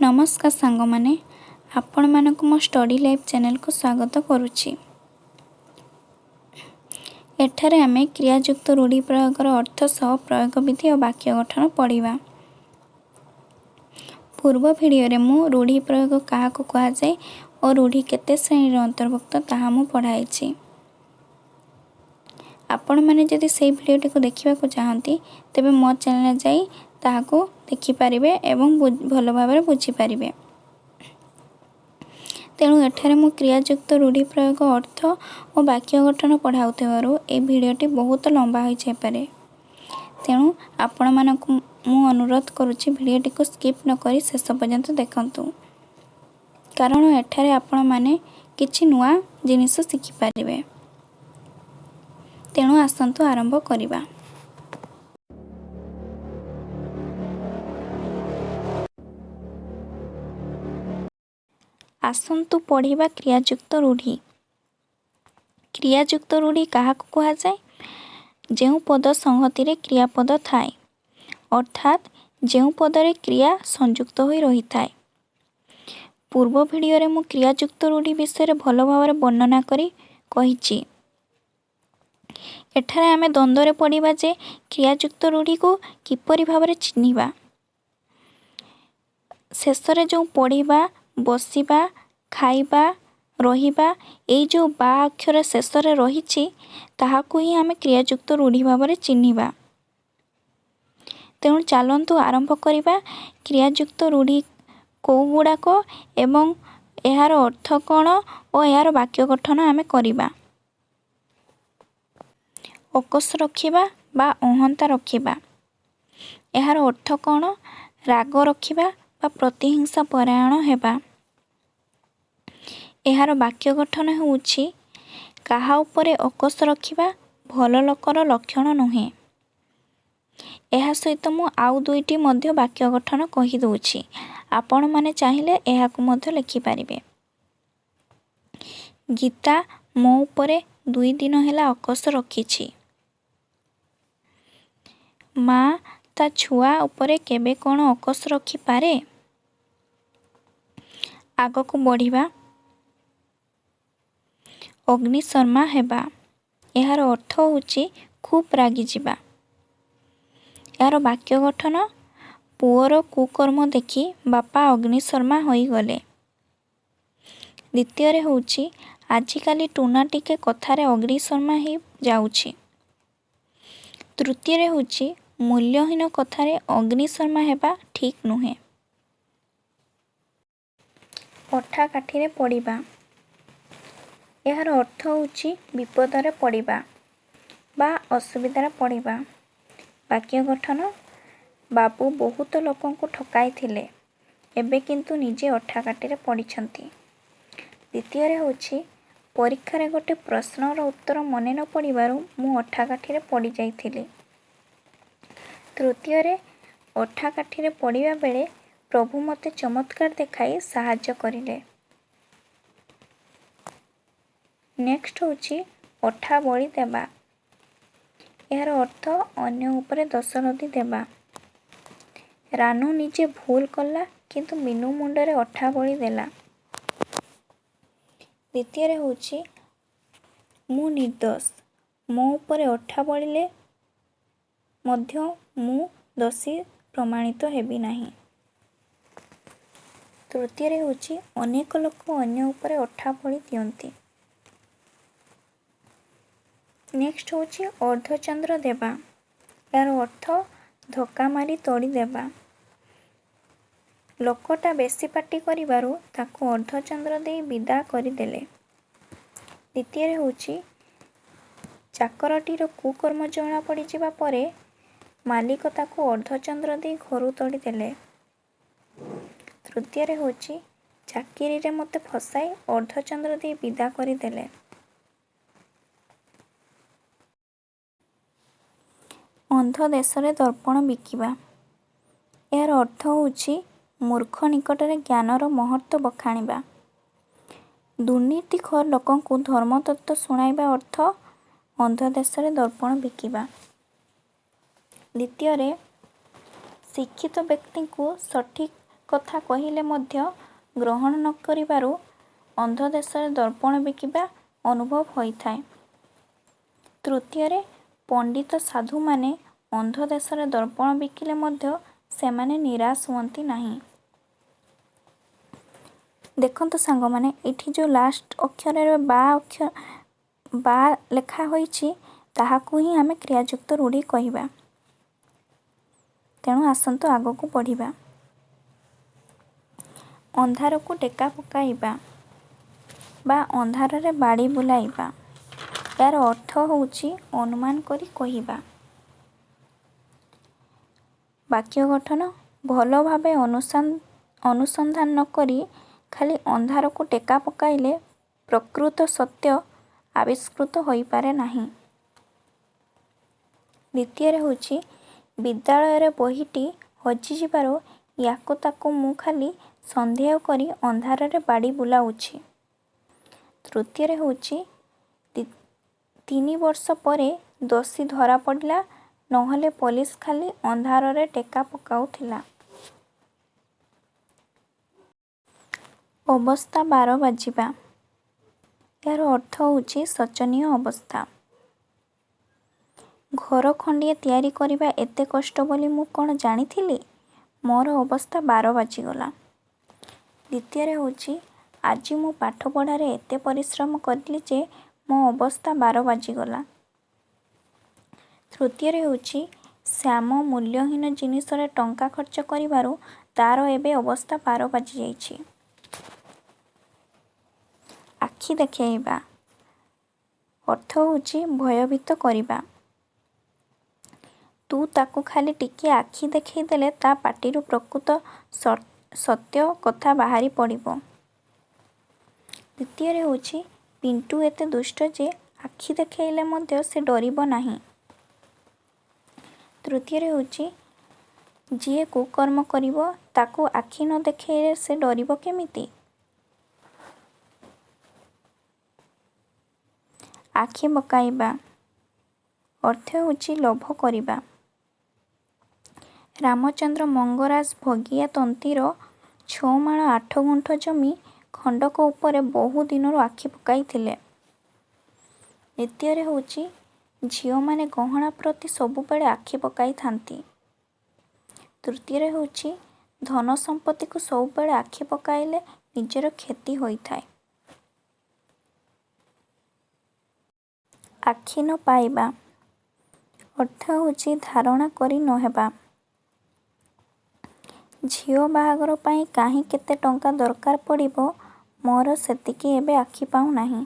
नमस्कार सांग माने आपण मानक मो स्टडी लाइफ चैनल को स्वागत करुच्ची। एठारे आमे क्रियाजुक्त रूढ़ि प्रयोगर अर्थ सह प्रयोग विधि और वाक्य गठन पढ़िबा। पूर्व वीडियो रे मु रूढ़ि प्रयोग कहा को कहा जाए और रूढ़ि केते श्रेणी अंतर्भुक्त ताहा मु पढ़ाइछि। आपण माने जदि सेही वीडियोटी को देखिबा को चाहंती तेबे मो चैनल जाई ताहा को देखि पारिबे एवं भल भाबरे बुझी पारिबे। तेणु एठारे मु क्रियाजुक्त रूढ़ि प्रयोग अर्थ और वाक्य गठन पढ़ाउथिबारु ए वीडियोटी बहुत लंबा होई जाय पारे। तेणु आपण मानकु मु अनुरोध करूछि वीडियोटी को स्किप न करी शेष पर्यंत देखंतु, कारण एठारे आपण माने किछि नुआ जिनिस शिखि पारिबे। तेणु आसंतु आरंभ करिबा। आसंतु पढ़िबा क्रियाजुक्त रूढ़ि। क्रियाजुक्त रूढ़ि काहाकु कुहा जाय? जेउ पद संहति रे क्रियापद थाए, अर्थात जेउ पदरे क्रिया संयुक्त होई रही थाए। पूर्व वीडियो रे मु क्रियाजुक्त रूढ़ि विषय रे भल भाबरे वर्णना करी कहिछि। एठारे आमे द्वंद्व रे पढ़िबा जे क्रियाजुक्त रूढ़ि को किपरि भाबरे चिन्हिबा। शेष रे जो पढ़िबा, बसिबा, खाइबा, रहिबा एई जो बा अक्षर शेष रे रहिछि ताहाकु ही आमे क्रियाजुक्त रूढ़ि भाबरे चिन्हिबा। तेणु चलंतु आरंभ करिबा क्रियाजुक्त रूढ़ि को गुड़ाक एवं एहार अर्थ कौन और एहार वाक्य गठन आमे करिबा। अकस रखिबा बा अहंता रखिबा, एहार अर्थ कौन? राग रखिबा बा प्रतिहिंसा परायण हेबा। एहार वाक्य गठन होउछि काहा उपरे अकस रखिबा भल लोकर लक्षण नुहे। एहा सहित मु आउ दुईटी मध्य वाक्य गठन कहि दउछि, आपण माने चाहिले एहाकु मध्य लिखि पारिबे। गीता मो उपरे 2 दिन हेला अकस रखिछि। माँ ता छुआ उपरे केबे कोन अकस रखि पारे? आगको बढ़िबा अग्निशर्मा हेबा। एहार अर्थ होउछि खूब रागी जिबा। एहार वाक्य गठन पुअर कुकर्म देखि बापा अग्निशर्मा होई गले। द्वितीय रे होउछि आजिकाली टुना टिके कथारे अग्निशर्मा ही जाउछि। तृतीय रे होउछि मूल्यहीन कथारे अग्निशर्मा हेबा ठीक नुहे। अठा काठीरे पड़िबा, एहार अर्थ होउछि विपदरे पड़िबा बा असुविधारे पड़िबा। वाक्य गठन बाबू बहुत लोकों को ठकाई थिले, एबे किंतु निजे अठा काठीरे पड़िछंती। द्वितीय रे होउछि परीक्षा रे गोटे प्रश्नर उत्तर मने न पड़िबारु मु अठा काठीरे पड़ी जाइथिली। तृतीय रे अठा काठीरे पड़िबा बेले प्रभु मते चमत्कार देखाई साहाय्य करिले। नेक्स्ट होउछि अठा बळी देबा, एहार अर्थ अन्य उपरे दोष लदी देबा। रानू निजे भूल कला किंतु मीनू मुंडरे अठा बळी देला। द्वितीय रे होउछि मु निर्दोष, मो उपरे अठा बळीले मध्य मु दोषी प्रमाणित हेबी नाही। तृतीय रे होउछि अनेक लोक अन्य उपरे अठा बळी दियंती। नेक्स्ट होउछि अर्धचंद्र देबा, यार अर्थ धक्का मारी तोड़ी देबा। लोकटा बेसी पाटी करिबारु ताको अर्धचंद्र दे विदा करि देले। द्वितीय रे होउछि चाकरटीर कुकर्म जणा पड़ी जिबा परे मालिक ताको अर्धचंद्र दे घरु तोड़ी देले। तृतीय रे होउछि चाकिरी रे मते फसाई अर्धचंद्र दे विदा करि देले। अंध देशरे दर्पण बिकिबा, यार अर्थ होउछि मूर्ख निकटरे ज्ञानर महत्व बखाणिबा। दुर्नीतिखोर लोकंकु धर्म तत्व सुनाइबा अर्थ अंध देशरे दर्पण बिकिबा। द्वितीय रे शिक्षित व्यक्ति को सठिक କଥା କହିଲେ ମଧ୍ୟ ଗ୍ରହଣ ନ କରିବାରୁ ଅନ୍ଧ ଦେଶରେ ଦର୍ପଣ ବିକିବା ଅନୁଭବ ହୋଇଥାଏ। ତୃତୀୟରେ, ପଣ୍ଡିତ ସାଧୁମାନେ ଅନ୍ଧ ଦେଶରେ ଦର୍ପଣ ବିକିଲେ ମଧ୍ୟ ସେମାନେ ନିରାଶ ହୁଅନ୍ତି ନାହିଁ। ଦେଖନ୍ତୁ ସାଙ୍ଗମାନେ, ଏଠି ଯେଉଁ ଲାଷ୍ଟ ଅକ୍ଷରରେ ବା ଲେଖା ହୋଇଛି ତାହାକୁ ହିଁ ଆମେ କ୍ରିୟାଯୁକ୍ତ ରୂଢ଼ି କହିବା। ତେଣୁ ଆସନ୍ତୁ ଆଗକୁ ପଢ଼ିବା। ଅନ୍ଧାରକୁ ଟେକା ପକାଇବା ବା ଅନ୍ଧାରରେ ବାଡ଼ି ବୁଲାଇବା। ଏହାର ଅର୍ଥ ହେଉଛି ଅନୁମାନ କରି କହିବା। ବାକ୍ୟ ଗଠନ: ଭଲ ଭାବେ ଅନୁସନ୍ଧାନ ନ କରି ଖାଲି ଅନ୍ଧାରକୁ ଟେକା ପକାଇଲେ ପ୍ରକୃତ ସତ୍ୟ ଆବିଷ୍କୃତ ହୋଇପାରେ ନାହିଁ। ଦ୍ୱିତୀୟରେ ହେଉଛି ବିଦ୍ୟାଳୟରେ ବହିଟି ହଜିଯିବାରୁ ୟାକୁ ତାକୁ ମୁଁ ଖାଲି ସନ୍ଦେହ କରି ଅନ୍ଧାରରେ ବାଡ଼ି ବୁଲାଉଛି। ତୃତୀୟରେ ହେଉଛି 3 ବର୍ଷ ପରେ ଦୋଷୀ ଧରା ପଡ଼ିଲା, ନହେଲେ ପୋଲିସ ଖାଲି ଅନ୍ଧାରରେ ଟେକା ପକାଉଥିଲା। ଅବସ୍ଥା 12 ବାଜିବା। ଏହାର ଅର୍ଥ ହେଉଛି ଶୋଚନୀୟ ଅବସ୍ଥା। ଘର ଖଣ୍ଡିଏ ତିଆରି କରିବା ଏତେ କଷ୍ଟ ବୋଲି ମୁଁ କ'ଣ ଜାଣିଥିଲି? ମୋର ଅବସ୍ଥା 12 ବାଜିଗଲା। ଦ୍ୱିତୀୟରେ ହେଉଛି ଆଜି ମୁଁ ପାଠପଢ଼ାରେ ଏତେ ପରିଶ୍ରମ କଲି ଯେ ମୋ ଅବସ୍ଥା 12 ବାଜିଗଲା। ତୃତୀୟରେ ହେଉଛି ଶ୍ୟାମ ମୂଲ୍ୟହୀନ ଜିନିଷରେ ଟଙ୍କା ଖର୍ଚ୍ଚ କରିବାରୁ ତା'ର ଏବେ ଅବସ୍ଥା 12 ବାଜିଯାଇଛି। ଆଖି ଦେଖାଇବା ଅର୍ଥ ହେଉଛି ଭୟଭୀତ କରିବା। ତୁ ତାକୁ ଖାଲି ଟିକିଏ ଆଖି ଦେଖାଇ ଦେଲେ ତା ପାଟିରୁ ପ୍ରକୃତ ସତ୍ୟ କଥା ବାହାରି ପଡ଼ିବ। ଦ୍ୱିତୀୟରେ ହେଉଛି ପିଣ୍ଟୁ ଏତେ ଦୁଷ୍ଟ ଯେ ଆଖି ଦେଖାଇଲେ ମଧ୍ୟ ସେ ଡରିବ ନାହିଁ। ତୃତୀୟରେ ହେଉଛି ଯିଏ କୁକର୍ମ କରିବ ତାକୁ ଆଖି ନ ଦେଖାଇଲେ ସେ ଡରିବ କେମିତି? ଆଖି ପକାଇବା ଅର୍ଥ ହେଉଛି ଲୋଭ କରିବା। ରାମଚନ୍ଦ୍ର ମଙ୍ଗରାଜ ଭଗିଆ ତନ୍ତୀର 6 ମାଣ 8 ଗୁଣ୍ଠ ଜମି ଖଣ୍ଡକ ଉପରେ ବହୁ ଦିନରୁ ଆଖି ପକାଇଥିଲେ। ଦ୍ୱିତୀୟରେ ହେଉଛି ଝିଅମାନେ ଗହଣା ପ୍ରତି ସବୁବେଳେ ଆଖି ପକାଇଥାନ୍ତି। ତୃତୀୟରେ ହେଉଛି ଧନ ସମ୍ପତ୍ତିକୁ ସବୁବେଳେ ଆଖି ପକାଇଲେ ନିଜର କ୍ଷତି ହୋଇଥାଏ। ଆଖି ନ ପାଇବା ଅର୍ଥ ହେଉଛି ଧାରଣା କରି ନ ହେବା। ଝିଅ ବାହାଘର ପାଇଁ କାହିଁ କେତେ ଟଙ୍କା ଦରକାର ପଡ଼ିବ, ମୋର ସେତିକି ଏବେ ଆଖି ପାଉନାହିଁ।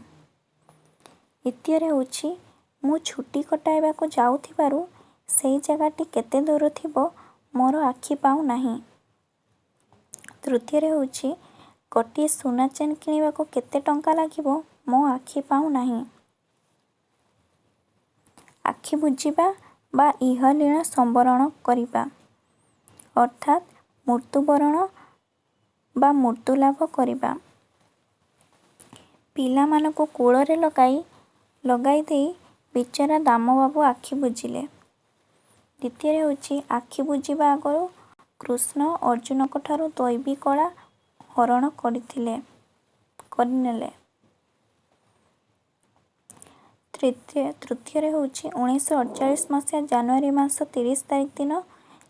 ଦ୍ୱିତୀୟରେ ହେଉଛି ମୁଁ ଛୁଟି କଟାଇବାକୁ ଯାଉଥିବାରୁ ସେଇ ଜାଗାଟି କେତେ ଦୂର ଥିବ, ମୋର ଆଖି ପାଉନାହିଁ। ତୃତୀୟରେ ହେଉଛି ଗୋଟିଏ ସୁନା ଚେନ୍ କିଣିବାକୁ କେତେ ଟଙ୍କା ଲାଗିବ, ମୋ ଆଖି ପାଉନାହିଁ। ଆଖି ବୁଜିବା ବା ଇହଲୀଳା ସମ୍ବରଣ କରିବା ଅର୍ଥାତ୍ ମୃତ୍ୟୁବରଣ ବା ମୃତ୍ୟୁ ଲାଭ କରିବା। ପିଲାମାନଙ୍କୁ କୂଳରେ ଲଗାଇ ଦେଇ ବିଚରା ଦାମବାବୁ ଆଖି ବୁଜିଲେ। ଦ୍ୱିତୀୟରେ ହେଉଛି ଆଖି ବୁଜିବା ଆଗରୁ କୃଷ୍ଣ ଅର୍ଜୁନଙ୍କଠାରୁ ଦୈବୀ କଳା ହରଣ କରିନେଲେ। ତୃତୀୟରେ ହେଉଛି 1948 ମସିହା ଜାନୁଆରୀ ମାସ 30 ତାରିଖ ଦିନ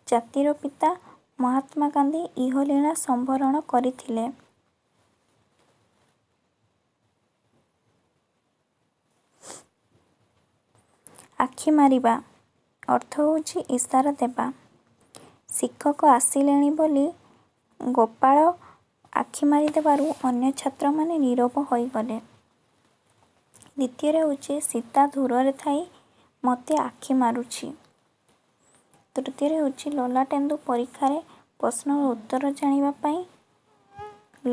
ଜାତିର ପିତା ମହାତ୍ମା ଗାନ୍ଧୀ ଇହଲୀଳା ସମ୍ବରଣ କରିଥିଲେ। ଆଖି ମାରିବା ଅର୍ଥ ହେଉଛି ଇସାରା ଦେବା। ଶିକ୍ଷକ ଆସିଲେଣି ବୋଲି ଗୋପାଳ ଆଖି ମାରିଦେବାରୁ ଅନ୍ୟ ଛାତ୍ରମାନେ ନୀରବ ହୋଇଗଲେ। ଦ୍ୱିତୀୟରେ ହେଉଛି ସୀତା ଦୂରରେ ଥାଇ ମୋତେ ଆଖି ମାରୁଛି। ତୃତୀୟରେ ହେଉଛି ଲଲାଟେନ୍ଦୁ ପରୀକ୍ଷାରେ ପ୍ରଶ୍ନର ଉତ୍ତର ଜାଣିବା ପାଇଁ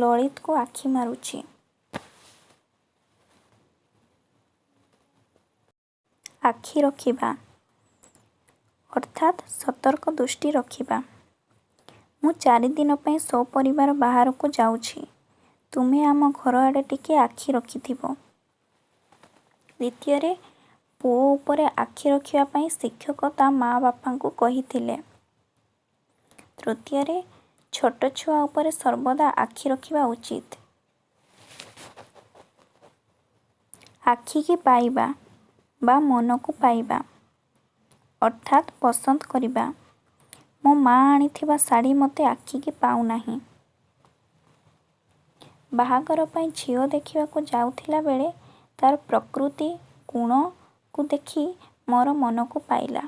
ଲଳିତକୁ ଆଖି ମାରୁଛି। ଆଖି ରଖିବା ଅର୍ଥାତ୍ ସତର୍କ ଦୃଷ୍ଟି ରଖିବା। ମୁଁ 4 ଦିନ ପାଇଁ ସପରିବାର ବାହାରକୁ ଯାଉଛି, ତୁମେ ଆମ ଘର ଆଡ଼େ ଟିକେ ଆଖି ରଖିଥିବ। ଦ୍ୱିତୀୟରେ ପୁଅ ଉପରେ ଆଖି ରଖିବା ପାଇଁ ଶିକ୍ଷକ ତା ମା ବାପାଙ୍କୁ କହିଥିଲେ। ତୃତୀୟରେ ଛୋଟ ଛୁଆ ଉପରେ ସର୍ବଦା ଆଖି ରଖିବା ଉଚିତ। ଆଖିକି ପାଇବା ବା ମନକୁ ପାଇବା ଅର୍ଥାତ୍ ପସନ୍ଦ କରିବା। ମୋ ମା ଆଣିଥିବା ଶାଢ଼ୀ ମୋତେ ଆଖିକି ପାଉନାହିଁ। ବାହାଘର ପାଇଁ ଝିଅ ଦେଖିବାକୁ ଯାଉଥିଲା ବେଳେ ତାର ପ୍ରକୃତି ଗୁଣକୁ ଦେଖି ମୋର ମନକୁ ପାଇଲା।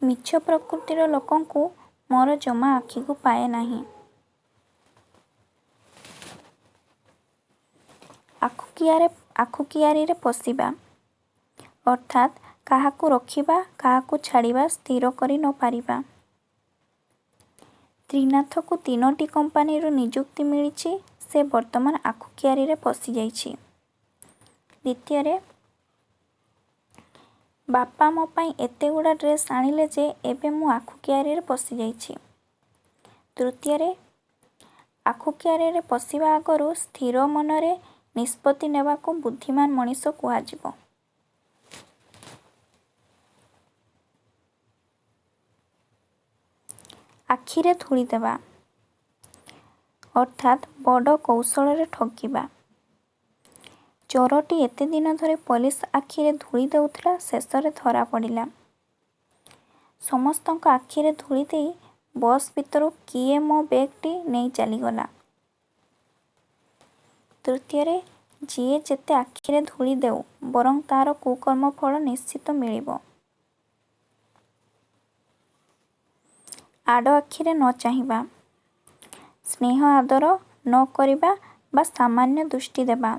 ମିଛ ପ୍ରକୃତିର ଲୋକଙ୍କୁ ମୋର ଜମା ଆଖିକୁ ପାଏ ନାହିଁ। ଆଖୁ କିଆରୀରେ ପଶିବା ଅର୍ଥାତ୍ କାହାକୁ ରଖିବା କାହାକୁ ଛାଡ଼ିବା ସ୍ଥିର କରି ନ ପାରିବା। ତ୍ରିନାଥକୁ 3ଟି କମ୍ପାନୀରୁ ନିଯୁକ୍ତି ମିଳିଛି। ସେ ବର୍ତ୍ତମାନ ଆଖୁ କିଆରୀରେ ପଶିଯାଇଛି। ଦ୍ୱିତୀୟରେ, ବାପା ମୋ ପାଇଁ ଏତେଗୁଡ଼ା ଡ୍ରେସ୍ ଆଣିଲେ ଯେ ଏବେ ମୁଁ ଆଖୁ କିଆରୀରେ ପଶିଯାଇଛି। ତୃତୀୟରେ, ଆଖୁ କିଆରୀରେ ପଶିବା ଆଗରୁ ସ୍ଥିର ମନରେ ନିଷ୍ପତ୍ତି ନେବାକୁ ବୁଦ୍ଧିମାନ ମଣିଷ କୁହାଯିବ। ଆଖିରେ ଧୂଳି ଦେବା ଅର୍ଥାତ୍ ବଡ଼ କୌଶଳରେ ଠକିବା। ଚୋରଟି ଏତେ ଦିନ ଧରି ପୋଲିସ ଆଖିରେ ଧୂଳି ଦେଉଥିଲା, ଶେଷରେ ଧରା ପଡ଼ିଲା। ସମସ୍ତଙ୍କ ଆଖିରେ ଧୂଳି ଦେଇ ବସ୍ ଭିତରୁ କିଏ ମୋ ବେଗ୍ଟି ନେଇ ଚାଲିଗଲା। ତୃତୀୟରେ, ଯିଏ ଯେତେ ଆଖିରେ ଧୂଳି ଦେଉ ବରଂ ତାର କୁକର୍ମ ଫଳ ନିଶ୍ଚିତ ମିଳିବ। ଆଡ଼ ଆଖିରେ ନ ଚାହିଁବା, ସ୍ନେହ ଆଦର ନ କରିବା ବା ସାମାନ୍ୟ ଦୃଷ୍ଟି ଦେବା।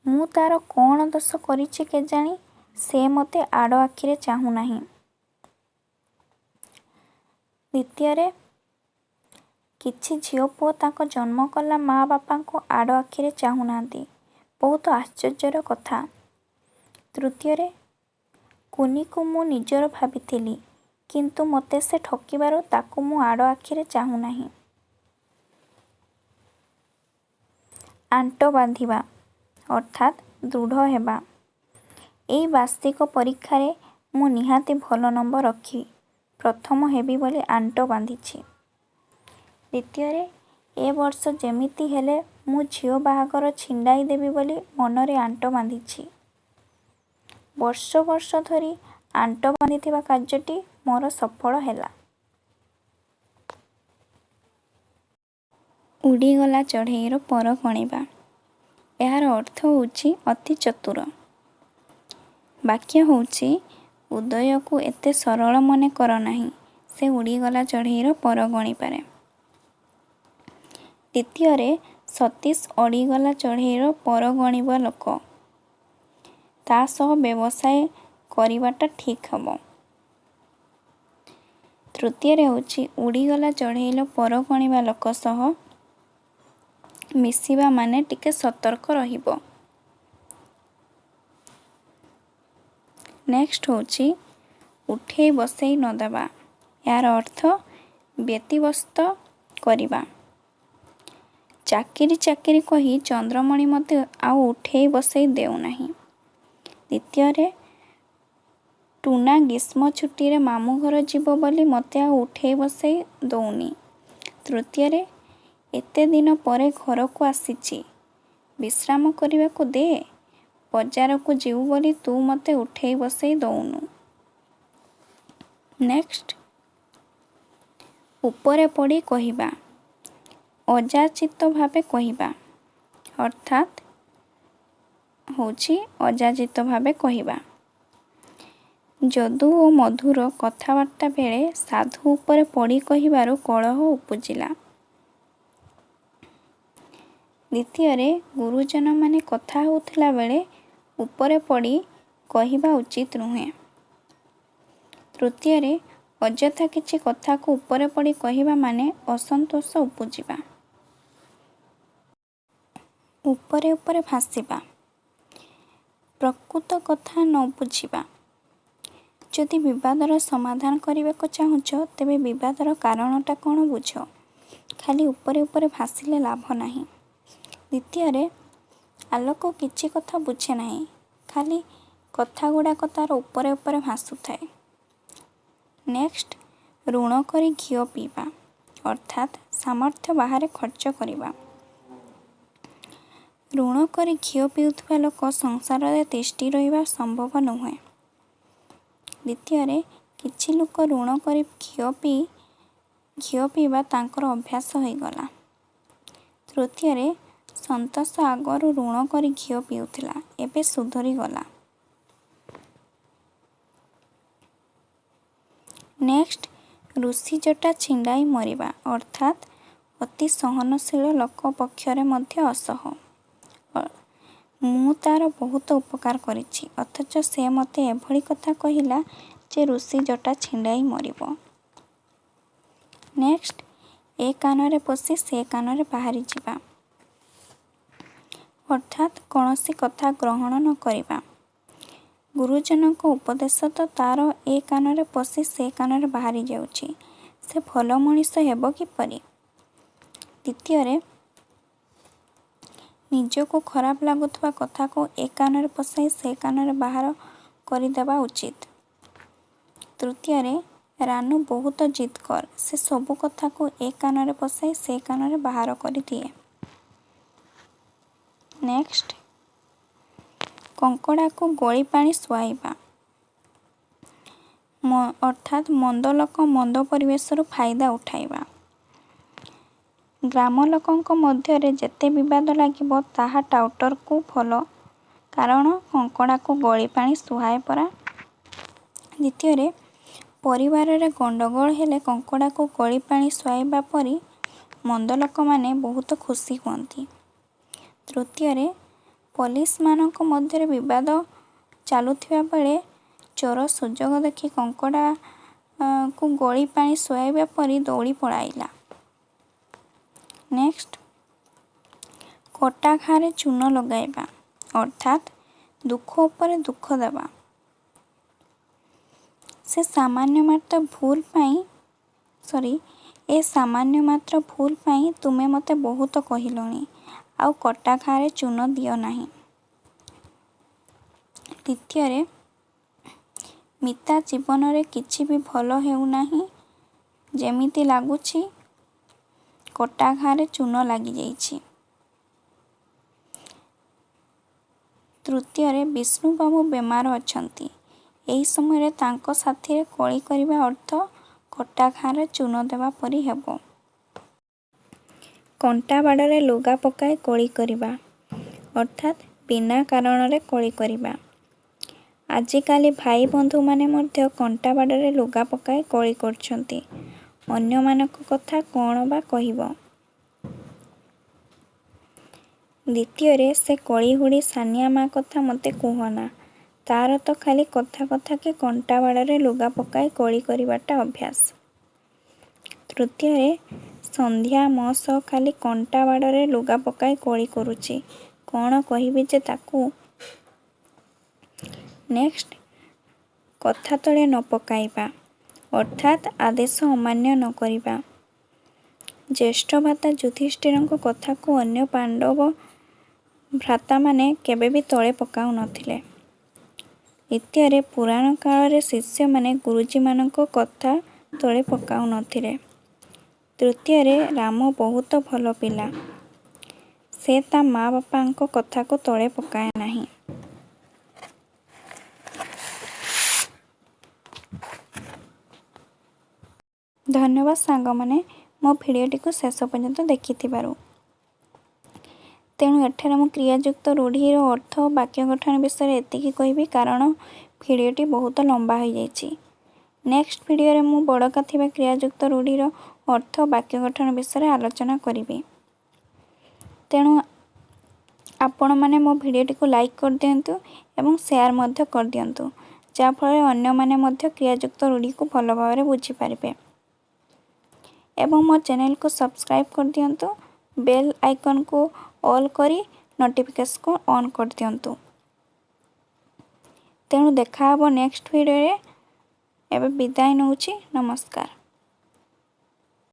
ମୁଁ ତାର କ'ଣ ଦୋଷ କରିଛି କେଜାଣି ସେ ମୋତେ ଆଡ଼ ଆଖିରେ ଚାହୁଁନାହିଁ। ଦ୍ୱିତୀୟରେ, କିଛି ଝିଅ ପୁଅ ତାଙ୍କ ଜନ୍ମ କଲା ମା ବାପାଙ୍କୁ ଆଡ଼ ଆଖିରେ ଚାହୁଁନାହାନ୍ତି। ବହୁତ ଆଶ୍ଚର୍ଯ୍ୟର କଥା। ତୃତୀୟରେ, କୁନିକୁ ମୁଁ ନିଜର ଭାବିଥିଲି, କିନ୍ତୁ ମୋତେ ସେ ଠକିବାରୁ ତାକୁ ମୁଁ ଆଡ଼ ଆଖିରେ ଚାହୁଁନାହିଁ। ଆଣ୍ଟ ବାନ୍ଧିବା ଅର୍ଥାତ୍ ଦୃଢ଼ ହେବା। ଏଇ ବାର୍ଷିକ ପରୀକ୍ଷାରେ ମୁଁ ନିହାତି ଭଲ ନମ୍ବର ରଖି ପ୍ରଥମ ହେବି ବୋଲି ଆଣ୍ଟ ବାନ୍ଧିଛି। ଦ୍ୱିତୀୟରେ, ଏ ବର୍ଷ ଯେମିତି ହେଲେ ମୁଁ ଝିଅ ବାହାଘର ଛିଣ୍ଡାଇ ଦେବି ବୋଲି ମନରେ ଆଣ୍ଟ ବାନ୍ଧିଛି। ବର୍ଷ ବର୍ଷ ଧରି ଆଣ୍ଟ ବାନ୍ଧିଥିବା କାର୍ଯ୍ୟଟି ମୋର ସଫଳ ହେଲା। ଉଡ଼ିଗଲା ଚଢ଼େଇର ପର ଗଣିବା। ଏହାର ଅର୍ଥ ହେଉଛି ଅତି ଚତୁର। ବାକ୍ୟ ହେଉଛି ଉଦୟକୁ ଏତେ ସରଳ ମନେ କର ନାହିଁ, ସେ ଉଡ଼ିଗଲା ଚଢ଼େଇର ପର ଗଣିପାରେ। ଦ୍ୱିତୀୟରେ, ସତୀଶ ଉଡ଼ିଗଲା ଚଢ଼େଇର ପର ଗଣିବା ଲୋକ। ତା ସହ ବ୍ୟବସାୟ କରିବାଟା ଠିକ୍ ହେବ। ତୃତୀୟରେ ହେଉଛି ଉଡ଼ିଗଲା ଚଢ଼େଇର ପର ଗଣିବା ଲୋକ ସହ ମିଶିବା ମାନେ ଟିକେ ସତର୍କ ରହିବ। ନେକ୍ସଟ ହେଉଛି ଉଠେଇ ବସେଇ ନ ଦେବା। ଏହାର ଅର୍ଥ ବ୍ୟତିବ୍ୟସ୍ତ କରିବା। ଚାକିରି ଚାକିରି କହି ଚନ୍ଦ୍ରମଣି ମୋତେ ଆଉ ଉଠେଇ ବସେଇ ଦେଉନାହିଁ। ଦ୍ୱିତୀୟରେ, ଟୁନା ଗ୍ରୀଷ୍ମ ଛୁଟିରେ ମାମୁଁ ଘର ଯିବ ବୋଲି ମୋତେ ଆଉ ଉଠେଇ ବସେଇ ଦଉନି। ତୃତୀୟରେ, ଏତେ ଦିନ ପରେ ଘରକୁ ଆସିଛି, ବିଶ୍ରାମ କରିବାକୁ ଦେ, ବଜାରକୁ ଯିବୁ ବୋଲି ତୁ ମୋତେ ଉଠେଇ ବସେଇ ଦଉନୁ। ନେକ୍ସଟ, ଉପରେ ପଡ଼ି କହିବା ଅଯାଚିତ ଭାବେ କହିବା ଅର୍ଥାତ୍ ହେଉଛି ଅଯାଚିତ ଭାବେ କହିବା। ଯଦୁ ଓ ମଧୁର କଥାବାର୍ତ୍ତା ବେଳେ ସାଧୁ ଉପରେ ପଡ଼ି କହିବାରୁ କଳହ ଉପୁଜିଲା। ଦ୍ୱିତୀୟରେ, ଗୁରୁଜନମାନେ କଥା ହେଉଥିଲା ବେଳେ ଉପରେ ପଡ଼ି କହିବା ଉଚିତ ନୁହେଁ। ତୃତୀୟରେ, ଅଯଥା କିଛି କଥାକୁ ଉପରେ ପଡ଼ି କହିବା ମାନେ ଅସନ୍ତୋଷ ଉପୁଜିବା। ଉପରେ ଉପରେ ଭାସିବା, ପ୍ରକୃତ କଥା ନ ବୁଝିବା। ଯଦି ବିବାଦର ସମାଧାନ କରିବାକୁ ଚାହୁଁଛ, ତେବେ ବିବାଦର କାରଣଟା କ'ଣ ବୁଝ। ଖାଲି ଉପରେ ଉପରେ ଭାସିଲେ ଲାଭ ନାହିଁ। ଦ୍ୱିତୀୟରେ, ଆଲୋକ କିଛି କଥା ବୁଝେ ନାହିଁ, ଖାଲି କଥାଗୁଡ଼ାକ ତାର ଉପରେ ଉପରେ ଭାସୁଥାଏ। नेक्स्ट ऋण करी घिओ पीवा अर्थात सामर्थ्य बाहर खर्च करवा। ऋण करी घिओ पिउଥିବା लोक संसार रे तिष्ठि रहिबा संभव नुहे। द्वितीय किछि लोक ऋण करी घिओ पीवा तांकर अभ्यास हो गला। तृतीय संतोष आगरू ऋण करी घिओ पिउथिला एबे सुधरी गला। नेक्स्ट ऋषि जटा छिंडाई मरिबा अर्थात अति सहनशील लोक पक्षरे मध्य असह। मु तार बहुत उपकार करिछि अथच से मते एभली कथा कहिला जे ऋषि जटा छिंडाई मरिबो। नेक्स्ट ए कानरे पशि से कानरे बाहरी जिबा अर्थात कौनसी कथा ग्रहण न करिबा। गुरुजन को उपदेश तो तार ए कानरे पशि से कानरे बाहरी जाउछि से भल मनीष हेबो किपरि। द्वितीय निजको खराब लगुवा कथा को ए कानरे पसाई से कानरे बाहर करदेवा उचित। तृतीय रानू बहुत जिद कर से सबु कथा को ए कानरे पसाई से कानरे बाहर कर दिए। नेक्स्ट कंकड़ा को गोली पानी सुआइबा अर्थात मंद लोक मंद परिवेश फायदा उठाइबा। ग्राम लोकंक मध्य जेते विवाद लागिबो ताहा टाउटर को भल कारण कंकड़ा को गोली पानी सुहाए परा। द्वितीय परिवार रे गंडगोल हेले कंकड़ा को गोली पानी सुहाइबा परी मंद लोक माने बहुत खुशी हुअंती। तृतीय पुलिस मानक मध्य विवाद चलुथिबा बेले चोर सुजोग देखि कंकड़ा को गोली पानी सुहाइबा परी दौड़ी पड़ाइला। नेक्स्ट कटा घारे चून लगाइबा अर्थात दुख उपरे दुख देवा। से सामान्य मात्र भूल पाई ए सामान्य मात्र भूल पाई तुमे मते बहुत कहिलणी आउ कटा घारे चून दियो नाही। द्वितीय मिता जीवन रे किछि भी भल हेउ नाही जेमिति लागुछि कटा घारे चून लागी जाइछि। तृतीय विष्णु बाबू बेमार अछंती एही समय तांको साथी रे कଳି करिबा अर्थ कटा घारे चून देवा परी हेबो। कंटा बाड़े लुगा पकाई कଳି करिबा अर्थात बिना कारण रे कଳି करिबा। आजिकाली भाई बंधु माने मध्य कंटा बाड़े लुगा पकाई कଳି करछंती अन्य मानक कथा कोन बा कहिबो। द्वितीय से कଳି हुड़ी सानिया मा कथा मते कहना तार तो खाली कथा कथा के कंटा बाड़े लुगा पकाई कଳି करिबाटा अभ्यास। तृतीय संध्या मो सह खाली कंटा बाड़े लुगा पकाई कଳି करुछि कोन कहिबि जे ताकू। नेक्स्ट कथा तले न पकाइबा अर्थात आदेश अमान्य न करिबा। ज्येष्ठ भ्राता युधिष्ठिरଙ୍କ कथा को अन्य पांडव भ्राता माने केबे भी तले पकाउ नथिले। द्वितीय पुराण काल रे शिष्य माने गुरुजी मानक कथा तले पकाउ नथिले। तृतीय राम बहुत भल पिला से ता माँ बापांको कथा को तले पकाए नाही। धन्यवाद सांग माने मो भिडियोटी को शेष पर्यंत देखिथिबारु। तेणु एठारे मु क्रियायुक्त रूढ़ी अर्थ और वाक्य गठन विषय एतिकी कहबी कारण भिडियोटी बहुत लंबा हो जाइछि। नेक्स्ट भिडियो रे मु बड़का थिबा क्रियायुक्त रूढ़ी अर्थ और वाक्य गठन विषय आलोचना करिबी। तेणु आपण माने मो भिडियोटी को लाइक कर दियंतु एवं शेयर मध्य कर दियंतु जा फल अन्य माने मध्य क्रियायुक्त रूढ़ी को भल भाव बुझी पारिबे। एवं मो चैनल को सब्सक्राइब कर दियंतु बेल आइकन को ऑल करी नोटिफिकेशन को ऑन कर दियंतु। तेणु देखा हबो नेक्स्ट वीडियो रे। एबे विदाय नउछि नमस्कार।